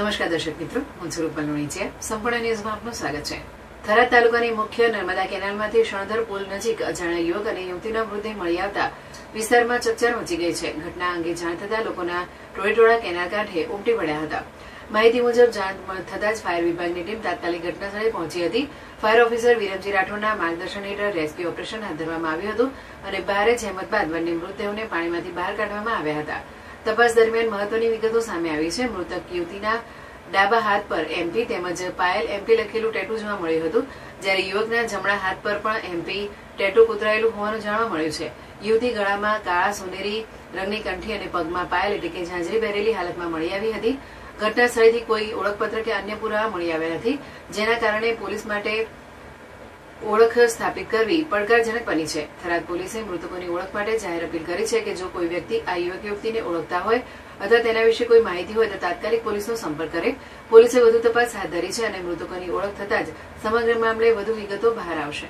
નમસ્કાર દર્શક મિત્રો, હું છું રૂપલ લુણીચિયા. સંપૂર્ણ ન્યૂઝમાં આપનું સ્વાગત છે. થરાદ તાલુકાની મુખ્ય નર્મદા કેનાલમાંથી શણધર પુલ નજીક અજાણ્યા યુવક અને યુવતીનો મૃતદેહ મળી આવતા વિસ્તારમાં ચકચાર મચી ગઈ છે. ઘટના અંગે જાણ થતાં લોકોના ટોળેટોળા કેનાલ કાંઠે ઉમટી પડ્યા હતા. માહિતી મુજબ જાણ થતાં જ ફાયર વિભાગની ટીમ તાત્કાલિક ઘટનાસ્થળે પહોંચી હતી. ફાયર ઓફિસર વિરમજી રાઠોડના માર્ગદર્શન હેઠળ રેસ્ક્યુ ઓપરેશન હાથ ધરવામાં આવ્યું હતું અને ભારે જહેમત બાદ બંને મૃતદેહોને પાણીમાંથી બહાર કાઢવામાં આવ્યા હતા. તપાસ દરમિયાન મહત્વની વિગતો સામે આવી છે. મૃતક યુવતીના ડાબા હાથ પર એમપી તેમજ પાયલ એમપી લખેલું ટેટુ જોવા મળ્યું હતું, જ્યારે યુવકના જમણા હાથ પર પણ એમપી ટેટુ કૂતરાયેલું હોવાનું જાણવા મળ્યું છે. યુવતી ગળામાં કાળા સોનેરી રંગની કંઠી અને પગમાં પાયલ એટલે કે ઝાંઝરી પહેરેલી હાલતમાં મળી આવી હતી. ઘટના સ્થળેથી કોઈ ઓળખપત્ર કે અન્ય પુરાવા મળી આવ્યા નથી, જેના કારણે પોલીસ માટે ઓળખ સ્થાપિત કરવી પડકારજનક બની છે. થરાદ પોલીસે મૃતકોની ઓળખ માટે જાહેર અપીલ કરી છે કે જો કોઈ વ્યક્તિ આ યુવક યુવતીને ઓળખતા હોય અથવા તેના વિશે કોઈ માહિતી હોય તો તાત્કાલિક પોલીસનો સંપર્ક કરે. પોલીસે વધુ તપાસ હાથ ધરી છે અને મૃતકોની ઓળખ થતાં જ સમગ્ર મામલે વધુ વિગતો બહાર આવશે.